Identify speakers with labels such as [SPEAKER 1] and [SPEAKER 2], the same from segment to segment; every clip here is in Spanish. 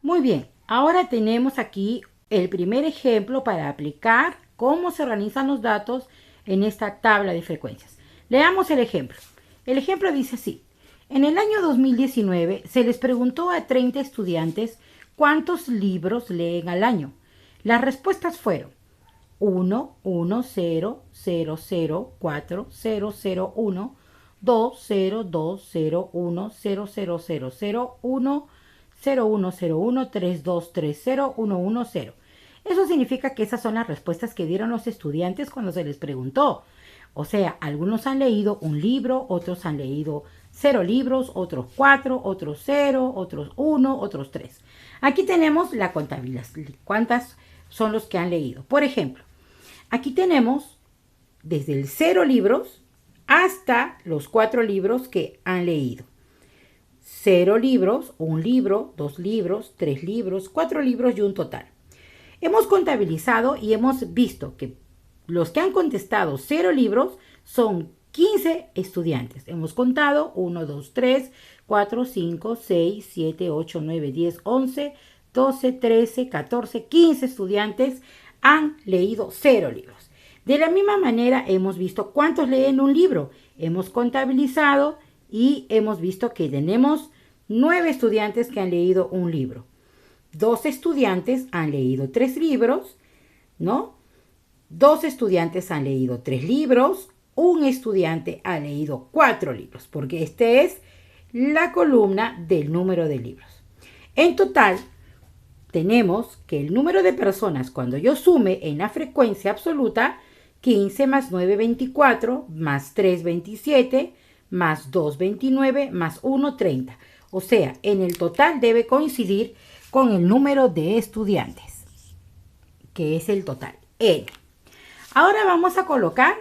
[SPEAKER 1] Muy bien, ahora tenemos aquí el primer ejemplo para aplicar cómo se organizan los datos en esta tabla de frecuencias. Leamos el ejemplo. El ejemplo dice así. En el año 2019 se les preguntó a 30 estudiantes cuántos libros leen al año. Las respuestas fueron 1, 1, 0, 0, 0, 4, 0, 0, 1, 2, 0, 2, 0, 1, 0, 0, 0, 0, 1, 0, 1, 0, 1, 3, 2, 3, 0, 1, 1, 0. Eso significa que esas son las respuestas que dieron los estudiantes cuando se les preguntó. O sea, algunos han leído un libro, otros han leído 0 libros, otros 4, otros 0, otros 1, otros 3. Aquí tenemos la contabilidad. ¿Cuántas son los que han leído? Por ejemplo, aquí tenemos desde el 0 libros hasta los 4 libros que han leído. 0 libros, 1 libro, 2 libros, 3 libros, 4 libros y un total. Hemos contabilizado y hemos visto que los que han contestado 0 libros son 15 estudiantes. Hemos contado 1, 2, 3, 4, 5, 6, 7, 8, 9, 10, 11, 12, 13, 14, 15 estudiantes han leído 0 libros. De la misma manera hemos visto cuántos leen un libro. Hemos contabilizado y hemos visto que tenemos 9 estudiantes que han leído un libro. 2 estudiantes han leído 3 libros, ¿no? 2 estudiantes han leído 3 libros, un estudiante ha leído 4 libros, porque esta es la columna del número de libros. En total, tenemos que el número de personas, cuando yo sume en la frecuencia absoluta, 15 más 9, 24, más 3, 27, más 2, 29, más 1, 30. O sea, en el total debe coincidir con el número de estudiantes, que es el total, n. Ahora vamos a colocar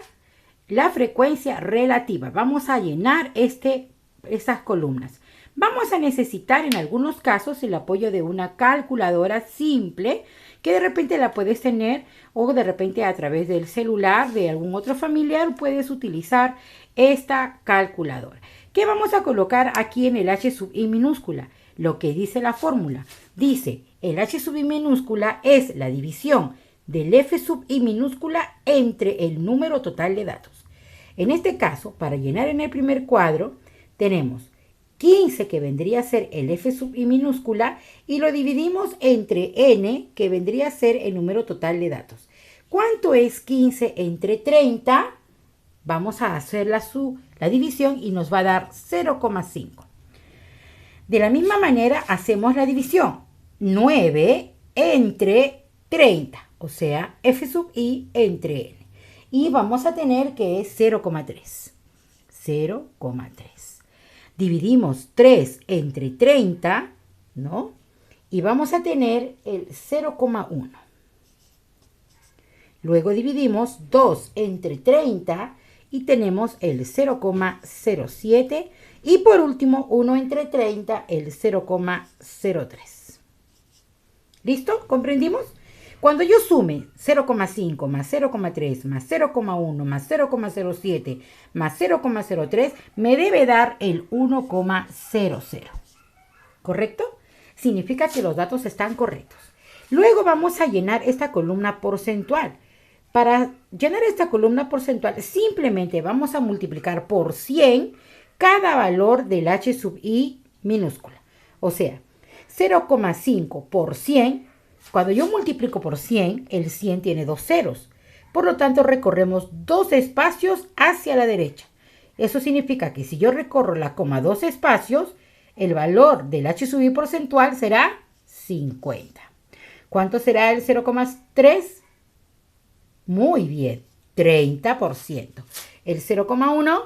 [SPEAKER 1] la frecuencia relativa. Vamos a llenar estas columnas. Vamos a necesitar en algunos casos el apoyo de una calculadora simple que de repente la puedes tener o de repente a través del celular de algún otro familiar puedes utilizar esta calculadora. ¿Qué vamos a colocar aquí en el h sub i minúscula? Lo que dice la fórmula. Dice, el h sub i minúscula es la división del f sub i minúscula entre el número total de datos. En este caso, para llenar en el primer cuadro, tenemos 15 que vendría a ser el f sub i minúscula y lo dividimos entre n que vendría a ser el número total de datos. ¿Cuánto es 15 entre 30? Vamos a hacer la división y nos va a dar 0,5. De la misma manera hacemos la división. 9 entre 30, o sea, f sub i entre n. Y vamos a tener que es 0,3. 0,3. Dividimos 3 entre 30, ¿no? Y vamos a tener el 0,1. Luego dividimos 2 entre 30 y tenemos el 0,07. Y por último, 1 entre 30, el 0,03. ¿Listo? ¿Comprendimos? Cuando yo sume 0,5 más 0,3 más 0,1 más 0,07 más 0,03, me debe dar el 1,00. ¿Correcto? Significa que los datos están correctos. Luego vamos a llenar esta columna porcentual. Para llenar esta columna porcentual, simplemente vamos a multiplicar por 100 cada valor del h sub i minúscula. O sea, 0,5 por 100. Cuando yo multiplico por 100, el 100 tiene 2 ceros. Por lo tanto, recorremos 2 espacios hacia la derecha. Eso significa que si yo recorro la coma 2 espacios, el valor del h sub i porcentual será 50. ¿Cuánto será el 0,3? Muy bien, 30%. El 0,1,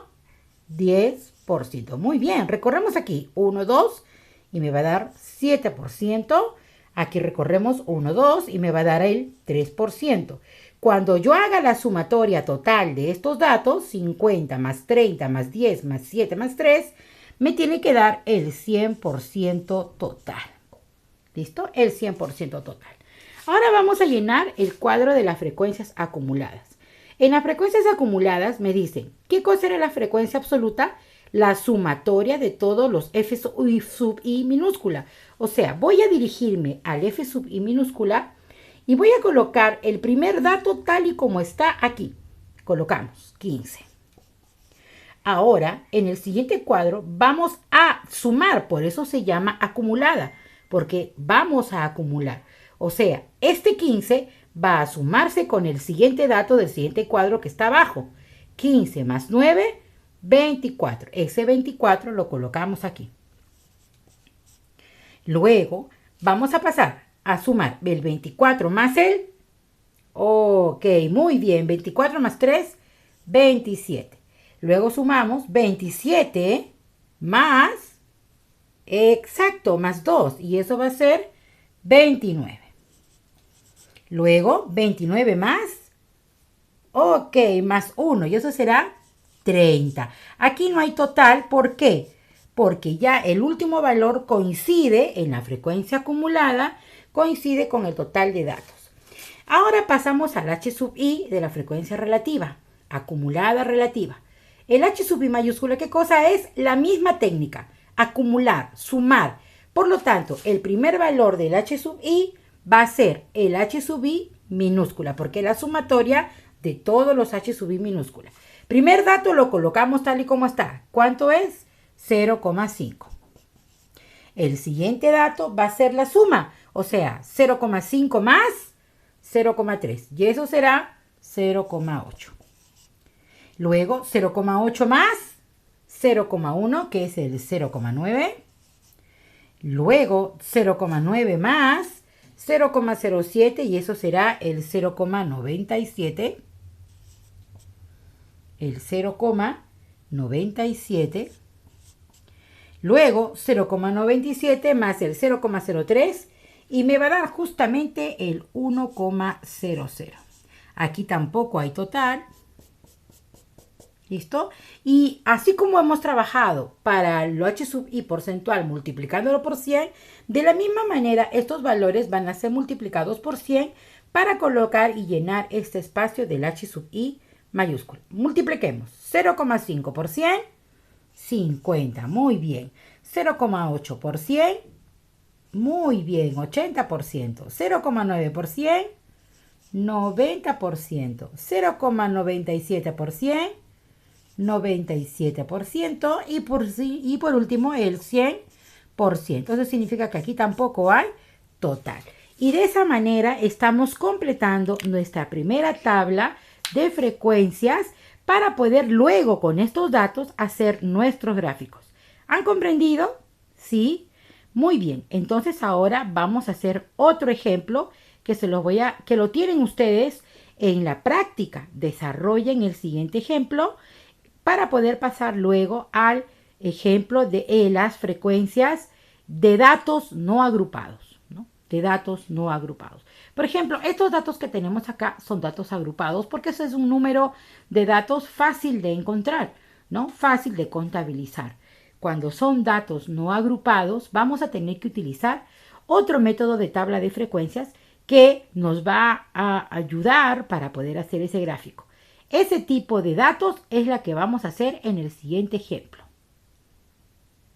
[SPEAKER 1] 10%. Muy bien, recorremos aquí 1, 2 y me va a dar 7%. Aquí recorremos 1, 2 y me va a dar el 3%. Cuando yo haga la sumatoria total de estos datos, 50 más 30 más 10 más 7 más 3, me tiene que dar el 100% total. ¿Listo? El 100% total. Ahora vamos a llenar el cuadro de las frecuencias acumuladas. En las frecuencias acumuladas me dicen, ¿qué cosa era la frecuencia absoluta? la sumatoria de todos los f sub i minúscula. O sea, voy a dirigirme al f sub i minúscula y voy a colocar el primer dato tal y como está aquí. Colocamos 15. Ahora, en el siguiente cuadro vamos a sumar, por eso se llama acumulada, porque vamos a acumular. O sea, este 15 va a sumarse con el siguiente dato del siguiente cuadro que está abajo. 15 más 9, 24. Ese 24 lo colocamos aquí. Luego vamos a pasar a sumar el 24 más el... Ok, muy bien. 24 más 3, 27. Luego sumamos 27 más... Exacto, más 2. Y eso va a ser 29. Luego 29 más... Ok, más 1. Y eso será 30. Aquí no hay total. ¿Por qué? Porque ya el último valor coincide en la frecuencia acumulada, coincide con el total de datos. Ahora pasamos al h sub i de la frecuencia relativa, acumulada relativa. El h sub i mayúscula, ¿qué cosa es? La misma técnica, acumular, sumar. Por lo tanto, el primer valor del h sub i va a ser el h sub i minúscula, porque es la sumatoria de todos los h sub i minúscula. Primer dato lo colocamos tal y como está. ¿Cuánto es? 0,5. El siguiente dato va a ser la suma, o sea, 0,5 más 0,3. Y eso será 0,8. Luego 0,8 más 0,1, que es el 0,9. Luego 0,9 más 0,07 y eso será el 0,97. El 0,97. Luego 0,97 más el 0,03 y me va a dar justamente el 1,00. Aquí tampoco hay total. ¿Listo? Y así como hemos trabajado para el h sub i porcentual multiplicándolo por 100, de la misma manera estos valores van a ser multiplicados por 100 para colocar y llenar este espacio del h sub i mayúscula. Multipliquemos 0,5 por 100, 50, muy bien. 0,8 por 100, muy bien, 80%. 0,9 por 100, 90%. 0,97 por 100, 97%. Y por último, el 100%. Eso significa que aquí tampoco hay total. Y de esa manera estamos completando nuestra primera tabla de frecuencias para poder luego con estos datos hacer nuestros gráficos. ¿Han comprendido? ¿Sí? Muy bien. Entonces ahora vamos a hacer otro ejemplo que lo tienen ustedes en la práctica. Desarrollen el siguiente ejemplo para poder pasar luego al ejemplo de las frecuencias de datos no agrupados, ¿no? De datos no agrupados. Por ejemplo, estos datos que tenemos acá son datos agrupados porque ese es un número de datos fácil de encontrar, ¿no? Fácil de contabilizar. Cuando son datos no agrupados, vamos a tener que utilizar otro método de tabla de frecuencias que nos va a ayudar para poder hacer ese gráfico. Ese tipo de datos es la que vamos a hacer en el siguiente ejemplo.